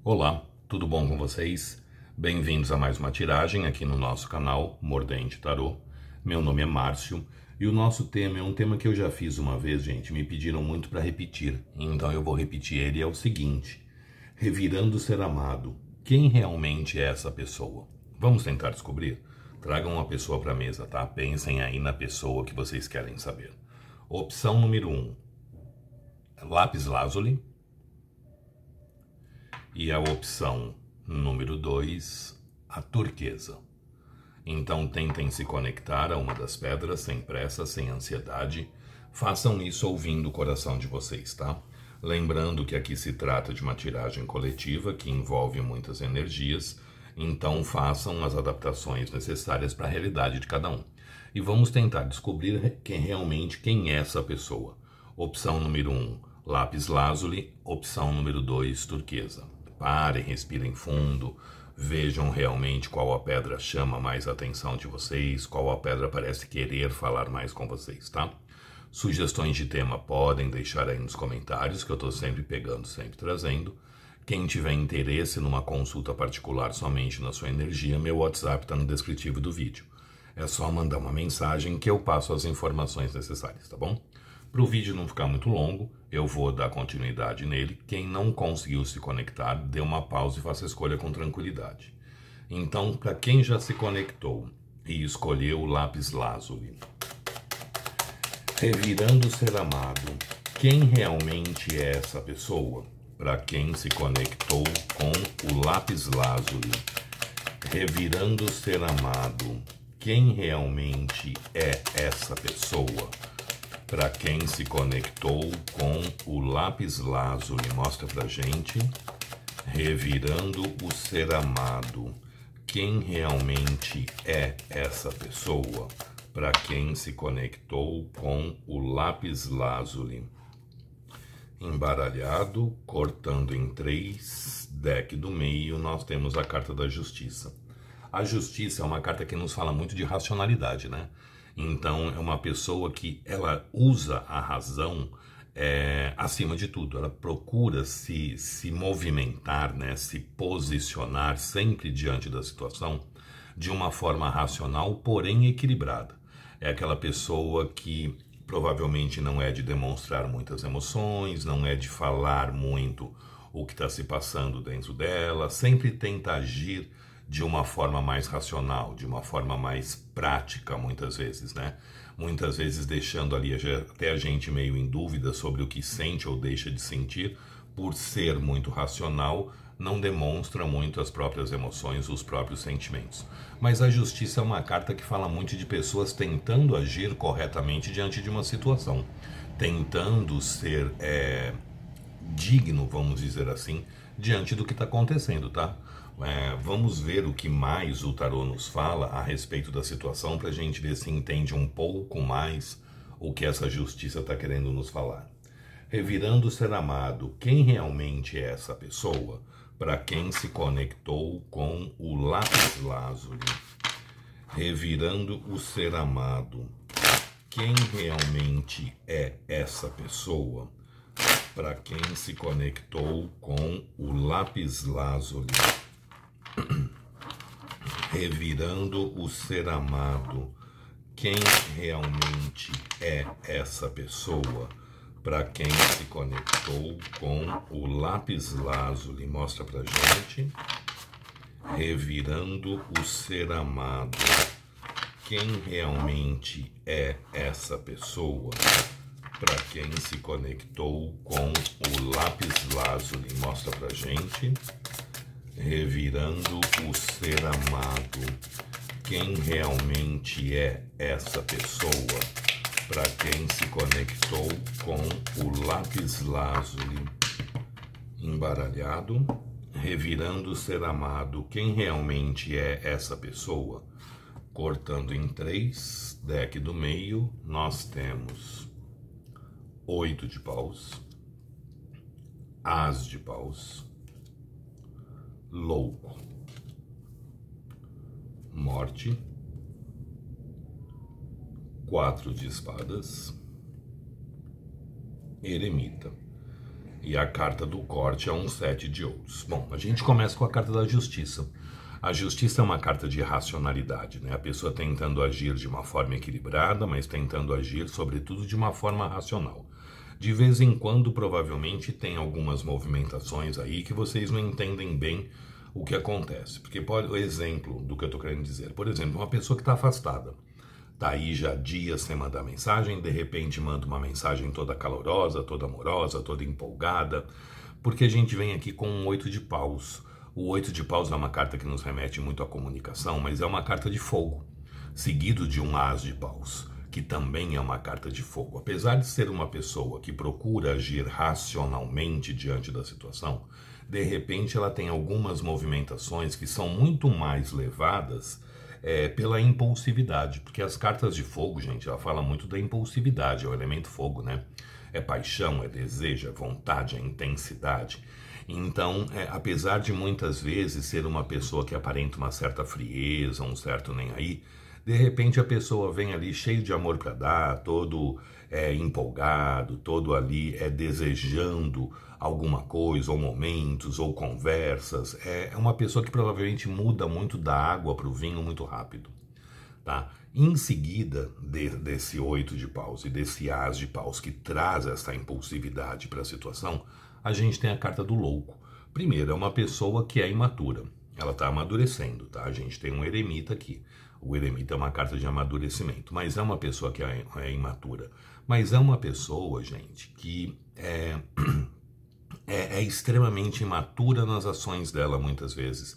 Olá, tudo bom com vocês? Bem-vindos a mais uma tiragem aqui no nosso canal Mordente Tarô. Meu nome é Márcio e o nosso tema é um tema que eu já fiz uma vez, gente. Me pediram muito para repetir, então eu vou repetir ele. É o seguinte: revirando o ser amado, quem realmente é essa pessoa? Vamos tentar descobrir? Tragam uma pessoa para a mesa, tá? Pensem aí na pessoa que vocês querem saber. Opção número 1, lápis lazuli. E a opção número 2, a turquesa. Então tentem se conectar a uma das pedras sem pressa, sem ansiedade. Façam isso ouvindo o coração de vocês, tá? Lembrando que aqui se trata de uma tiragem coletiva que envolve muitas energias, então façam as adaptações necessárias para a realidade de cada um. E vamos tentar descobrir quem é essa pessoa. Opção número 1, lápis lazuli. Opção número 2, turquesa. Parem, respirem fundo, vejam realmente qual a pedra chama mais a atenção de vocês, qual a pedra parece querer falar mais com vocês, tá? Sugestões de tema podem deixar aí nos comentários, que eu estou sempre pegando, sempre trazendo. Quem tiver interesse numa consulta particular somente na sua energia, meu WhatsApp está no descritivo do vídeo. É só mandar uma mensagem que eu passo as informações necessárias, tá bom? Para o vídeo não ficar muito longo, eu vou dar continuidade nele. Quem não conseguiu se conectar, dê uma pausa e faça a escolha com tranquilidade. Então, para quem já se conectou e escolheu o lápis lazuli, revirando o ser amado, quem realmente é essa pessoa? Para quem se conectou com o lápis lazuli, revirando o ser amado, quem realmente é essa pessoa? Para quem se conectou com o lápis lazuli, mostra pra gente. Revirando o ser amado, quem realmente é essa pessoa? Para quem se conectou com o lápis lazuli. Embaralhado, cortando em 3, deck do meio, nós temos a carta da justiça. A justiça é uma carta que nos fala muito de racionalidade, né? Então, é uma pessoa que ela usa a razão acima de tudo. Ela procura se movimentar, né? Se posicionar sempre diante da situação de uma forma racional, porém equilibrada. É aquela pessoa que provavelmente não é de demonstrar muitas emoções, não é de falar muito o que está se passando dentro dela, sempre tenta agir de uma forma mais racional, de uma forma mais prática, muitas vezes, né? Muitas vezes deixando ali até a gente meio em dúvida sobre o que sente ou deixa de sentir, por ser muito racional, não demonstra muito as próprias emoções, os próprios sentimentos. Mas a justiça é uma carta que fala muito de pessoas tentando agir corretamente diante de uma situação, tentando ser digno, vamos dizer assim, diante do que está acontecendo, tá? Vamos ver o que mais o tarô nos fala a respeito da situação para a gente ver se entende um pouco mais o que essa justiça está querendo nos falar. Revirando o ser amado, quem realmente é essa pessoa? Para quem se conectou com o lápis lazuli. Revirando o ser amado, quem realmente é essa pessoa? Para quem se conectou com o lápis lazuli. Revirando o ser amado, quem realmente é essa pessoa? Para quem se conectou com o lápis lazuli, mostra pra gente. Revirando o ser amado, quem realmente é essa pessoa? Para quem se conectou com o lápis lazuli, mostra pra gente. Revirando o ser amado, quem realmente é essa pessoa? Para quem se conectou com o lápis lazuli, embaralhado. Revirando o ser amado, quem realmente é essa pessoa? Cortando em 3, deck do meio, nós temos 8 de paus, as de paus, louco, morte, 4 de espadas, eremita. E a carta do corte é um 7 de ouros. Bom, a gente começa com a carta da justiça. A justiça é uma carta de racionalidade, né? A pessoa tentando agir de uma forma equilibrada, mas tentando agir, sobretudo, de uma forma racional. De vez em quando, provavelmente, tem algumas movimentações aí que vocês não entendem bem o que acontece. Porque, o exemplo do que eu estou querendo dizer, por exemplo, uma pessoa que está afastada, está aí já dias sem mandar mensagem, de repente manda uma mensagem toda calorosa, toda amorosa, toda empolgada, porque a gente vem aqui com um 8 de paus. O 8 de paus é uma carta que nos remete muito à comunicação, mas é uma carta de fogo, seguido de um as de paus, que também é uma carta de fogo. Apesar de ser uma pessoa que procura agir racionalmente diante da situação, de repente ela tem algumas movimentações que são muito mais levadas pela impulsividade, porque as cartas de fogo, gente, ela fala muito da impulsividade, é o elemento fogo, né? É paixão, é desejo, é vontade, é intensidade. Então, apesar de muitas vezes ser uma pessoa que aparenta uma certa frieza, um certo nem aí, de repente a pessoa vem ali cheio de amor para dar, todo empolgado, todo ali desejando alguma coisa, ou momentos, ou conversas. É uma pessoa que provavelmente muda muito da água para o vinho muito rápido. Tá? Em seguida desse 8 de paus e desse as de paus que traz essa impulsividade para a situação, a gente tem a carta do louco. Primeiro, é uma pessoa que é imatura, ela está amadurecendo, tá? A gente tem um eremita aqui. O eremita é uma carta de amadurecimento, mas é uma pessoa que é imatura. Mas é uma pessoa, gente, que é extremamente imatura nas ações dela muitas vezes.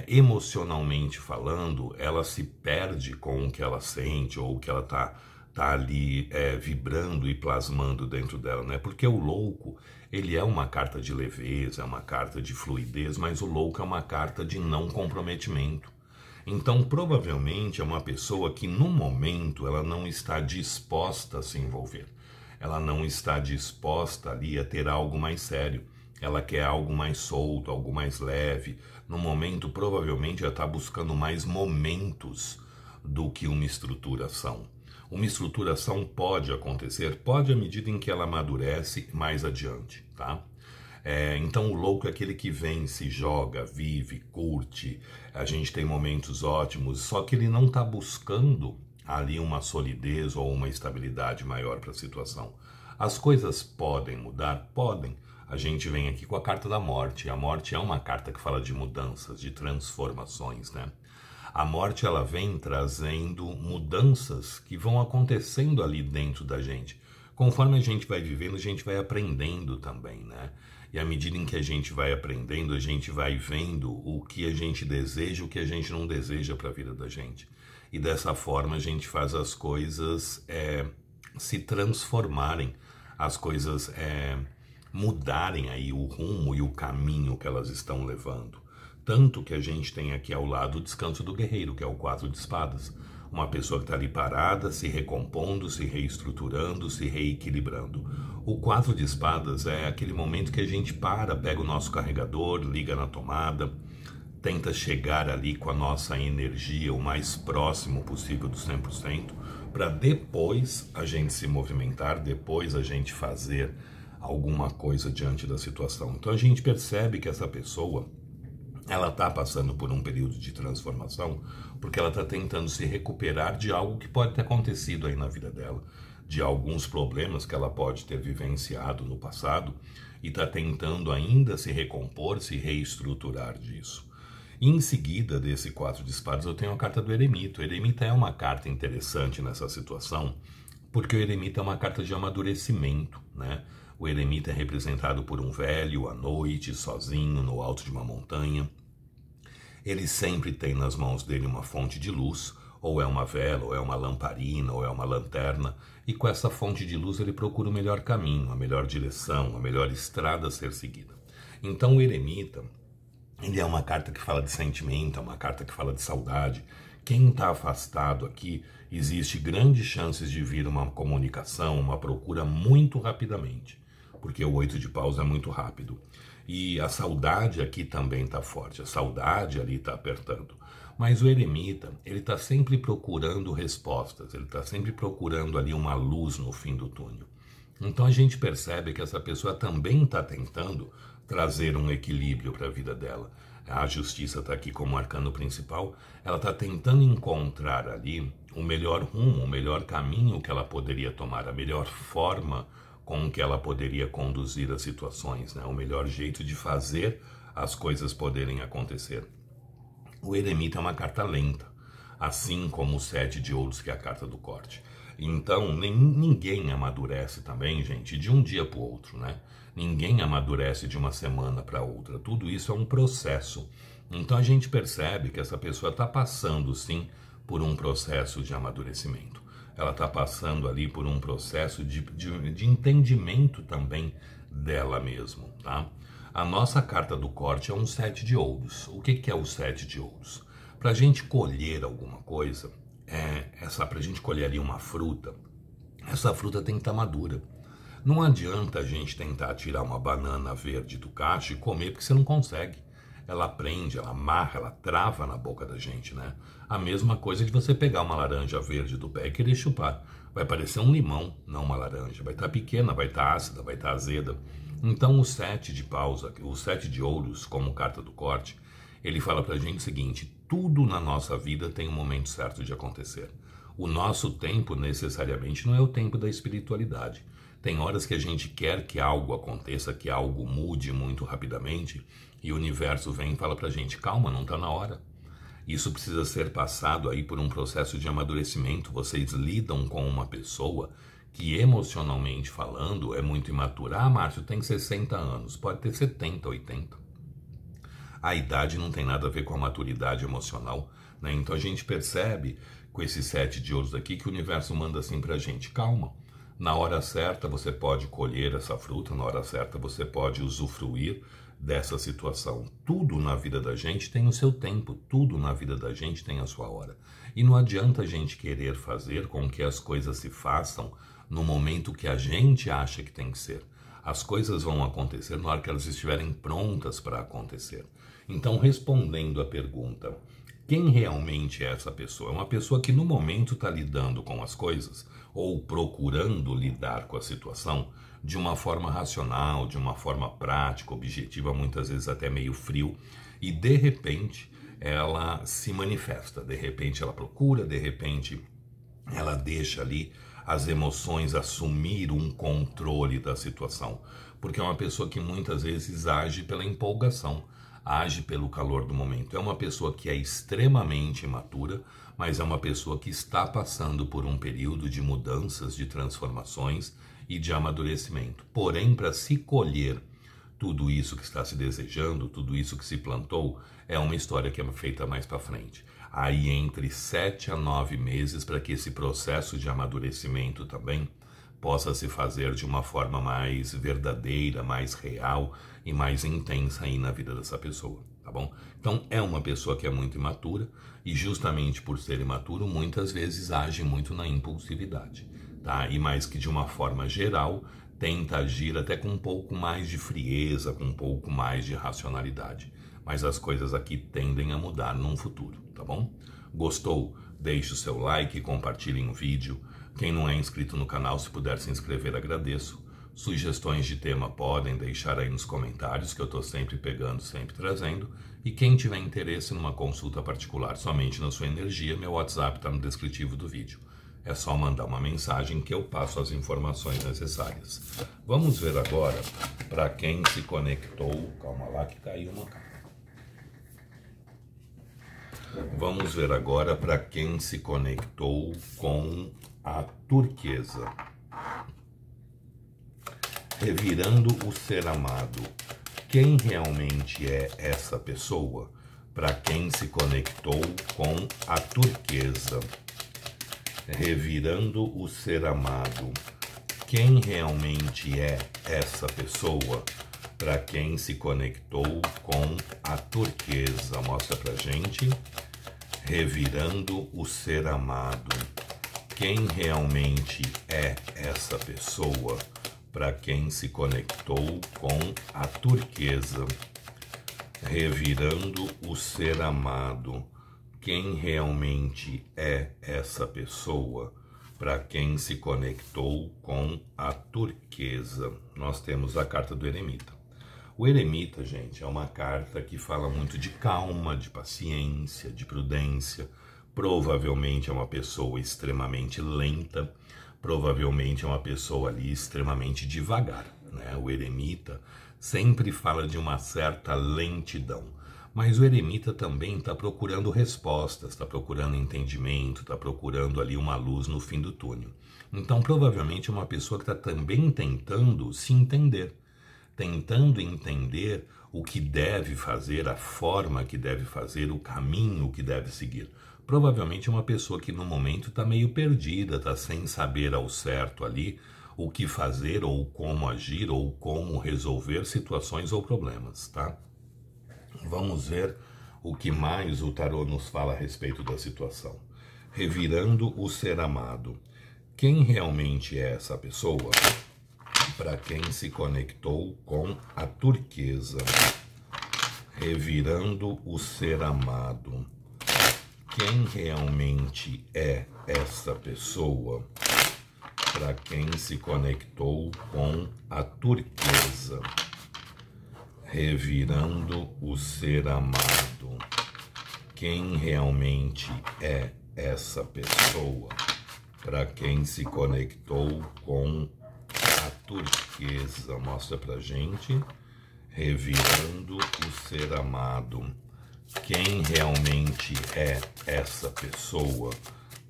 Emocionalmente falando, ela se perde com o que ela sente ou o que ela tá ali vibrando e plasmando dentro dela, né? Porque o louco, ele é uma carta de leveza, é uma carta de fluidez, mas o louco é uma carta de não comprometimento. Então, provavelmente é uma pessoa que no momento ela não está disposta a se envolver. Ela não está disposta ali a ter algo mais sério. Ela quer algo mais solto, algo mais leve. No momento, provavelmente, ela está buscando mais momentos do que uma estruturação. Uma estruturação pode acontecer, pode à medida em que ela amadurece mais adiante, tá? Então o louco é aquele que vem, se joga, vive, curte, a gente tem momentos ótimos, só que ele não está buscando ali uma solidez ou uma estabilidade maior para a situação. As coisas podem mudar? Podem. A gente vem aqui com a carta da morte. A morte é uma carta que fala de mudanças, de transformações, né? A morte, ela vem trazendo mudanças que vão acontecendo ali dentro da gente. Conforme a gente vai vivendo, a gente vai aprendendo também, né? E à medida em que a gente vai aprendendo, a gente vai vendo o que a gente deseja, o que a gente não deseja para a vida da gente. E dessa forma a gente faz as coisas se transformarem, as coisas mudarem aí o rumo e o caminho que elas estão levando. Tanto que a gente tem aqui ao lado o descanso do guerreiro, que é o 4 de espadas. Uma pessoa que está ali parada, se recompondo, se reestruturando, se reequilibrando. O 4 de espadas é aquele momento que a gente pega o nosso carregador, liga na tomada, tenta chegar ali com a nossa energia o mais próximo possível do 100%, para depois a gente se movimentar, depois a gente fazer alguma coisa diante da situação. Então a gente percebe que essa pessoa, ela está passando por um período de transformação porque ela está tentando se recuperar de algo que pode ter acontecido aí na vida dela, de alguns problemas que ela pode ter vivenciado no passado e está tentando ainda se recompor, se reestruturar disso. E em seguida desse 4 de espadas eu tenho a carta do eremita. O eremita é uma carta interessante nessa situação porque o eremita é uma carta de amadurecimento, né? O eremita é representado por um velho à noite, sozinho, no alto de uma montanha. Ele sempre tem nas mãos dele uma fonte de luz, ou é uma vela, ou é uma lamparina, ou é uma lanterna, e com essa fonte de luz ele procura o melhor caminho, a melhor direção, a melhor estrada a ser seguida. Então o eremita, ele é uma carta que fala de sentimento, é uma carta que fala de saudade. Quem está afastado aqui, existe grandes chances de vir uma comunicação, uma procura muito rapidamente, porque o 8 de paus é muito rápido. E a saudade aqui também está forte, a saudade ali está apertando. Mas o eremita, ele está sempre procurando respostas, ele está sempre procurando ali uma luz no fim do túnel. Então a gente percebe que essa pessoa também está tentando trazer um equilíbrio para a vida dela. A justiça está aqui como arcano principal, ela está tentando encontrar ali o melhor rumo, o melhor caminho que ela poderia tomar, a melhor forma com que ela poderia conduzir as situações, né? O melhor jeito de fazer as coisas poderem acontecer. O eremita é uma carta lenta, assim como o 7 de ouros, que é a carta do corte. Então, ninguém amadurece também, gente, de um dia para o outro, né? Ninguém amadurece de uma semana para outra. Tudo isso é um processo. Então, a gente percebe que essa pessoa está passando, sim, por um processo de amadurecimento. Ela está passando ali por um processo de entendimento também dela mesma, tá? A nossa carta do corte é um 7 de ouros. O que é o 7 de ouros? Para a gente colher alguma coisa, para a gente colher ali uma fruta, essa fruta tem que estar madura. Não adianta a gente tentar tirar uma banana verde do cacho e comer, porque você não consegue. Ela prende, ela amarra, ela trava na boca da gente, né? A mesma coisa de você pegar uma laranja verde do pé e querer chupar. Vai parecer um limão, não uma laranja. Vai estar pequena, vai estar ácida, vai estar azeda. Então o 7 de paus, o 7 de ouros, como carta do corte, ele fala pra gente o seguinte: tudo na nossa vida tem um momento certo de acontecer. O nosso tempo necessariamente não é o tempo da espiritualidade. Tem horas que a gente quer que algo aconteça, que algo mude muito rapidamente, e o universo vem e fala pra gente: calma, não tá na hora. Isso precisa ser passado aí por um processo de amadurecimento. Vocês lidam com uma pessoa que, emocionalmente falando, é muito imatura. Ah, Márcio, tem 60 anos. Pode ter 70, 80. A idade não tem nada a ver com a maturidade emocional, né? Então a gente percebe com esse 7 de ouros aqui que o universo manda assim pra gente: calma. Na hora certa você pode colher essa fruta, na hora certa você pode usufruir dessa situação. Tudo na vida da gente tem o seu tempo, tudo na vida da gente tem a sua hora. E não adianta a gente querer fazer com que as coisas se façam no momento que a gente acha que tem que ser. As coisas vão acontecer na hora que elas estiverem prontas para acontecer. Então, respondendo à pergunta, quem realmente é essa pessoa? É uma pessoa que no momento está lidando com as coisas ou procurando lidar com a situação de uma forma racional, de uma forma prática, objetiva, muitas vezes até meio frio, e de repente ela se manifesta, de repente ela procura, de repente ela deixa ali as emoções assumir um controle da situação, porque é uma pessoa que muitas vezes age pela empolgação, age pelo calor do momento. É uma pessoa que é extremamente imatura, mas é uma pessoa que está passando por um período de mudanças, de transformações e de amadurecimento. Porém, para se colher tudo isso que está se desejando, tudo isso que se plantou, é uma história que é feita mais para frente. Aí entre 7 a 9 meses para que esse processo de amadurecimento também possa se fazer de uma forma mais verdadeira, mais real e mais intensa aí na vida dessa pessoa, tá bom? Então é uma pessoa que é muito imatura e justamente por ser imaturo muitas vezes age muito na impulsividade, tá? E mais que de uma forma geral tenta agir até com um pouco mais de frieza, com um pouco mais de racionalidade. Mas as coisas aqui tendem a mudar num futuro, tá bom? Gostou? Deixe o seu like, compartilhem o vídeo. Quem não é inscrito no canal, se puder se inscrever, agradeço. Sugestões de tema podem deixar aí nos comentários, que eu estou sempre pegando, sempre trazendo. E quem tiver interesse numa consulta particular somente na sua energia, meu WhatsApp está no descritivo do vídeo. É só mandar uma mensagem que eu passo as informações necessárias. Vamos ver agora para quem se conectou. Calma lá que caiu uma carta. Vamos ver agora para quem se conectou com a turquesa. Revirando o ser amado. Quem realmente é essa pessoa? Para quem se conectou com a turquesa. Revirando o ser amado. Quem realmente é essa pessoa? Para quem se conectou com a turquesa. Mostra pra gente. Revirando o ser amado. Quem realmente é essa pessoa? Para quem se conectou com a turquesa. Revirando o ser amado. Quem realmente é essa pessoa? para quem se conectou com a turquesa. Nós temos a carta do eremita. O eremita, gente, é uma carta que fala muito de calma, de paciência, de prudência. Provavelmente é uma pessoa extremamente lenta, provavelmente é uma pessoa ali extremamente devagar, né? O eremita sempre fala de uma certa lentidão, mas o eremita também está procurando respostas, está procurando entendimento, está procurando ali uma luz no fim do túnel. Então, provavelmente é uma pessoa que está também tentando se entender, tentando entender o que deve fazer, a forma que deve fazer, o caminho que deve seguir. Provavelmente é uma pessoa que no momento está meio perdida, está sem saber ao certo ali o que fazer, ou como agir, ou como resolver situações ou problemas, tá? Vamos ver o que mais o tarô nos fala a respeito da situação. Revirando o ser amado. Quem realmente é essa pessoa? Para quem se conectou com a turquesa. Revirando o ser amado. Quem realmente é essa pessoa? Para quem se conectou com a turquesa. Revirando o ser amado. Quem realmente é essa pessoa? Para quem se conectou com a turquesa. Mostra pra gente. Revirando o ser amado. Quem realmente é essa pessoa?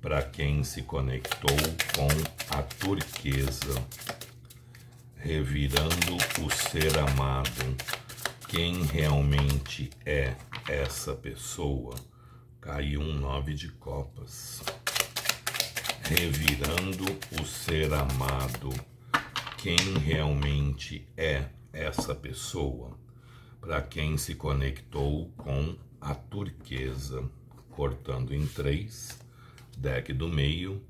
Para quem se conectou com a turquesa. Revirando o ser amado. Quem realmente é essa pessoa? Caiu um 9 de copas. Revirando o ser amado. Quem realmente é essa pessoa? Para quem se conectou com a turquesa. Cortando em 3. Deck do meio.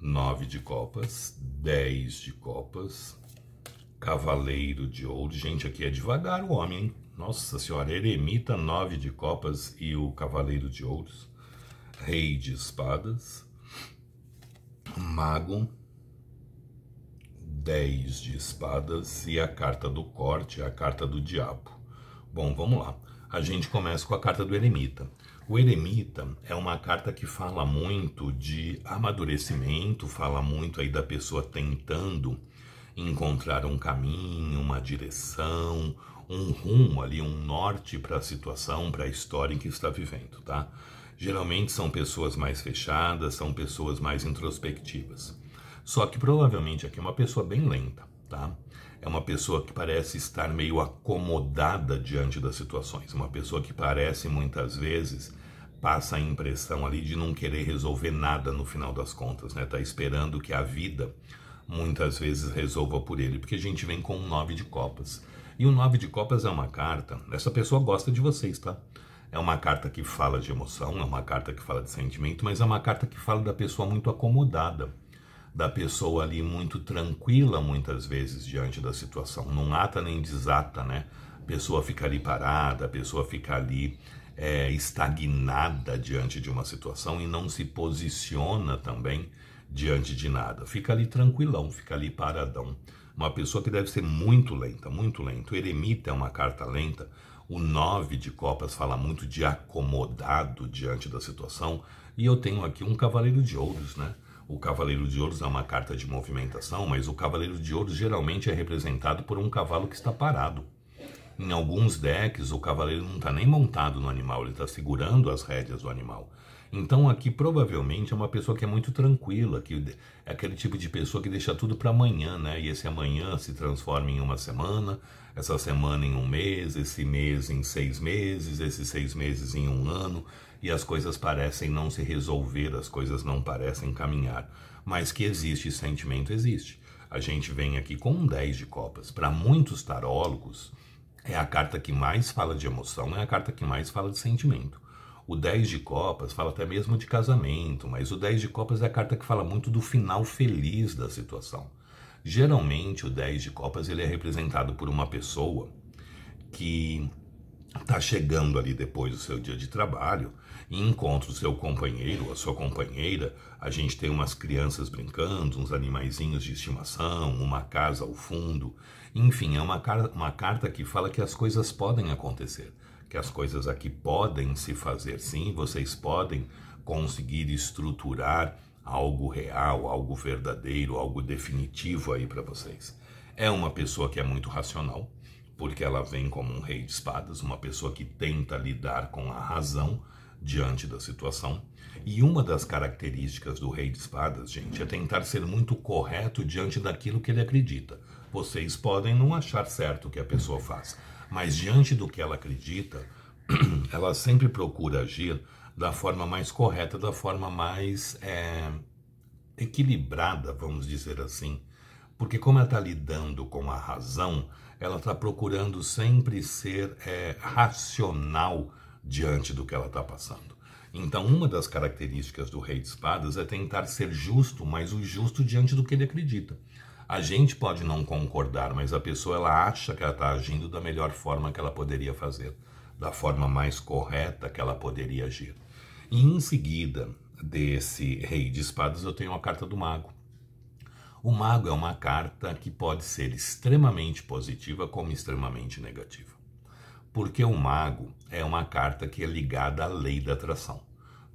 9 de copas. 10 de copas. Cavaleiro de ouro. Gente, aqui é devagar o homem, hein? Nossa senhora, eremita, 9 de copas e o cavaleiro de ouros. Rei de espadas. Mago. 10 de espadas e a carta do corte, a carta do diabo. Bom, vamos lá. A gente começa com a carta do eremita. O eremita é uma carta que fala muito de amadurecimento, fala muito aí da pessoa tentando encontrar um caminho, uma direção, um rumo ali, um norte para a situação, para a história em que está vivendo, tá? Geralmente são pessoas mais fechadas, são pessoas mais introspectivas. Só que provavelmente aqui é uma pessoa bem lenta, tá? É uma pessoa que parece estar meio acomodada diante das situações. Uma pessoa que parece, muitas vezes, passa a impressão ali de não querer resolver nada no final das contas, né? Tá esperando que a vida, muitas vezes, resolva por ele. Porque a gente vem com um 9 de copas. E o 9 de copas é uma carta... Essa pessoa gosta de vocês, tá? É uma carta que fala de emoção, é uma carta que fala de sentimento, mas é uma carta que fala da pessoa muito acomodada. Da pessoa ali muito tranquila, muitas vezes, diante da situação. Não ata nem desata, né? A pessoa fica ali parada, a pessoa fica ali estagnada diante de uma situação e não se posiciona também diante de nada. Fica ali tranquilão, fica ali paradão. Uma pessoa que deve ser muito lenta, muito lenta. O eremita é uma carta lenta. O 9 de copas fala muito de acomodado diante da situação. E eu tenho aqui um cavaleiro de ouros, né? O cavaleiro de ouros é uma carta de movimentação, mas o cavaleiro de ouros geralmente é representado por um cavalo que está parado. Em alguns decks, o cavaleiro não está nem montado no animal, ele está segurando as rédeas do animal. Então aqui provavelmente é uma pessoa que é muito tranquila, que é aquele tipo de pessoa que deixa tudo para amanhã, né? E esse amanhã se transforma em uma semana, essa semana em um mês, esse mês em 6 meses, esses 6 meses em um ano, e as coisas parecem não se resolver, as coisas não parecem caminhar. Mas que existe sentimento, existe. A gente vem aqui com um 10 de copas. Para muitos tarólogos, é a carta que mais fala de emoção, é a carta que mais fala de sentimento. O 10 de copas fala até mesmo de casamento, mas o 10 de copas é a carta que fala muito do final feliz da situação. Geralmente o 10 de copas ele é representado por uma pessoa que está chegando ali depois do seu dia de trabalho e encontra o seu companheiro ou a sua companheira, a gente tem umas crianças brincando, uns animaizinhos de estimação, uma casa ao fundo, enfim, é uma carta que fala que as coisas podem acontecer, que as coisas aqui podem se fazer sim, vocês podem conseguir estruturar algo real, algo verdadeiro, algo definitivo aí para vocês. É uma pessoa que é muito racional, porque ela vem como um rei de espadas, uma pessoa que tenta lidar com a razão diante da situação. E uma das características do rei de espadas, gente, é tentar ser muito correto diante daquilo que ele acredita. Vocês podem não achar certo o que a pessoa faz, mas diante do que ela acredita, ela sempre procura agir da forma mais correta, da forma mais equilibrada, vamos dizer assim. Porque como ela está lidando com a razão, ela está procurando sempre ser racional diante do que ela está passando. Então, uma das características do rei de espadas é tentar ser justo, mas o justo diante do que ele acredita. A gente pode não concordar, mas a pessoa ela acha que ela está agindo da melhor forma que ela poderia fazer, da forma mais correta que ela poderia agir. E em seguida desse rei de espadas eu tenho a carta do mago. O mago é uma carta que pode ser extremamente positiva como extremamente negativa. Porque o mago é uma carta que é ligada à lei da atração.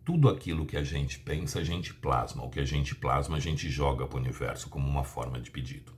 Tudo aquilo que a gente pensa, a gente plasma. O que a gente plasma, a gente joga para o universo como uma forma de pedido.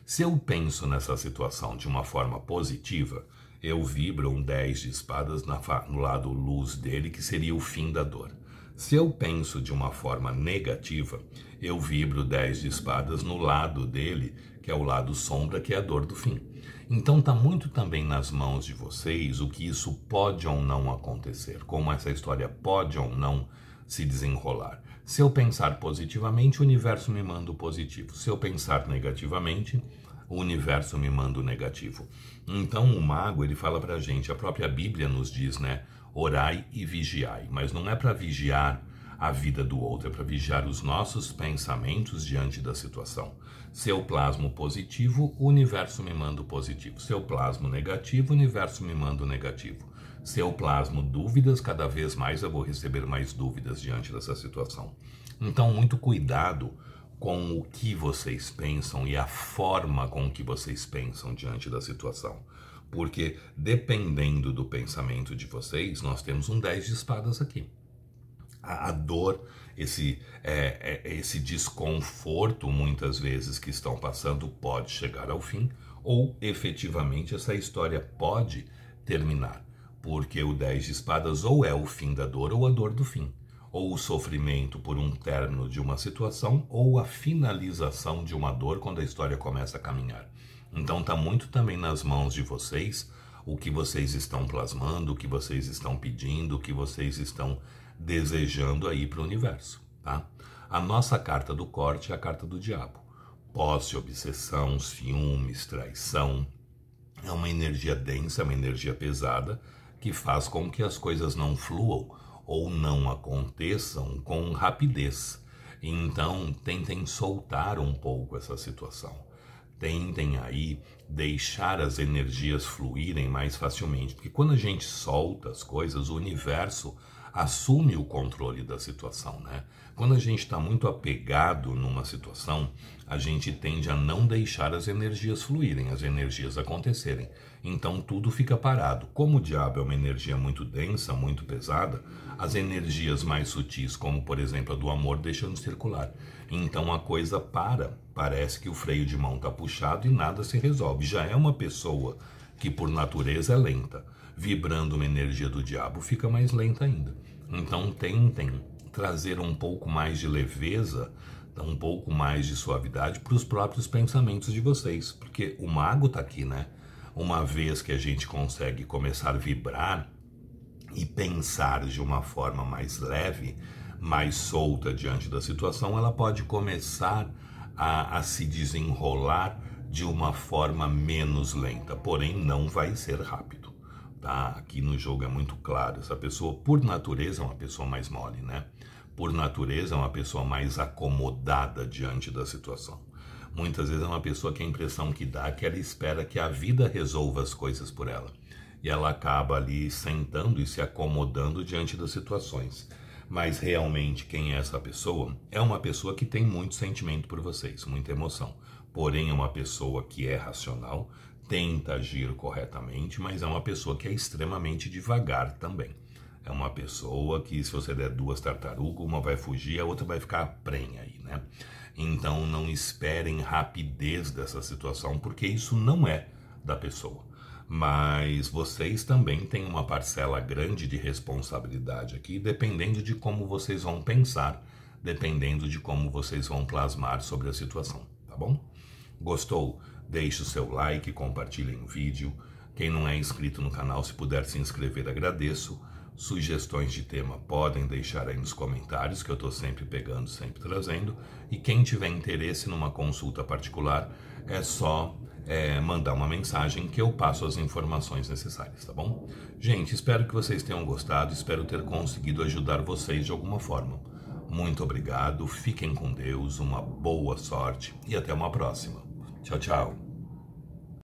Se eu penso nessa situação de uma forma positiva, eu vibro um 10 de espadas no lado luz dele, que seria o fim da dor. Se eu penso de uma forma negativa, eu vibro 10 de espadas no lado dele, que é o lado sombra, que é a dor do fim. Então está muito também nas mãos de vocês o que isso pode ou não acontecer, como essa história pode ou não se desenrolar. Se eu pensar positivamente, o universo me manda o positivo. Se eu pensar negativamente, o universo me manda o negativo. Então o mago, ele fala pra gente, a própria Bíblia nos diz, né? Orai e vigiai, mas não é para vigiar a vida do outro, é para vigiar os nossos pensamentos diante da situação. Se eu plasmo positivo, o universo me manda o positivo. Se eu plasmo negativo, o universo me manda o negativo. Se eu plasmo dúvidas, cada vez mais eu vou receber mais dúvidas diante dessa situação. Então, muito cuidado com o que vocês pensam e a forma com que vocês pensam diante da situação. Porque, dependendo do pensamento de vocês, nós temos um 10 de espadas aqui. A dor, esse desconforto, muitas vezes, que estão passando, pode chegar ao fim, ou, efetivamente, essa história pode terminar. Porque o 10 de espadas ou é o fim da dor ou a dor do fim. Ou o sofrimento por um término de uma situação, ou a finalização de uma dor quando a história começa a caminhar. Então está muito também nas mãos de vocês o que vocês estão plasmando, o que vocês estão pedindo, o que vocês estão desejando aí para o universo, tá? A nossa carta do corte é a carta do diabo. Posse, obsessão, ciúmes, traição. É uma energia densa, uma energia pesada que faz com que as coisas não fluam ou não aconteçam com rapidez. Então tentem soltar um pouco essa situação. Tentem aí deixar as energias fluírem mais facilmente, porque quando a gente solta as coisas, o universo assume o controle da situação, né? Quando a gente está muito apegado numa situação, a gente tende a não deixar as energias fluírem, as energias acontecerem. Então tudo fica parado. Como o diabo é uma energia muito densa, muito pesada, as energias mais sutis, como por exemplo a do amor, deixam de circular. Então a coisa para. Parece que o freio de mão está puxado e nada se resolve. Já é uma pessoa que por natureza é lenta. Vibrando uma energia do diabo, fica mais lenta ainda. Então tentem trazer um pouco mais de leveza, um pouco mais de suavidade para os próprios pensamentos de vocês. Porque o mago está aqui, né? Uma vez que a gente consegue começar a vibrar e pensar de uma forma mais leve, mais solta diante da situação, ela pode começar a se desenrolar de uma forma menos lenta, porém não vai ser rápido, tá? Aqui no jogo é muito claro, essa pessoa por natureza é uma pessoa mais mole, né? Por natureza é uma pessoa mais acomodada diante da situação. Muitas vezes é uma pessoa que a impressão que dá é que ela espera que a vida resolva as coisas por ela. e ela acaba ali sentando e se acomodando diante das situações. Mas realmente quem é essa pessoa? É uma pessoa que tem muito sentimento por vocês, muita emoção. Porém é uma pessoa que é racional, tenta agir corretamente, mas é uma pessoa que é extremamente devagar também. É uma pessoa que, se você der 2 tartarugas, uma vai fugir, a outra vai ficar prenha aí, né? Então não esperem rapidez dessa situação, porque isso não é da pessoa. Mas vocês também têm uma parcela grande de responsabilidade aqui, dependendo de como vocês vão pensar, dependendo de como vocês vão plasmar sobre a situação, tá bom? Gostou? Deixe o seu like, compartilhe o vídeo. Quem não é inscrito no canal, se puder se inscrever, agradeço. Sugestões de tema podem deixar aí nos comentários, que eu estou sempre pegando, sempre trazendo. E quem tiver interesse numa consulta particular, é só mandar uma mensagem que eu passo as informações necessárias, tá bom? Gente, espero que vocês tenham gostado, espero ter conseguido ajudar vocês de alguma forma. Muito obrigado, fiquem com Deus, uma boa sorte e até uma próxima. Tchau, tchau.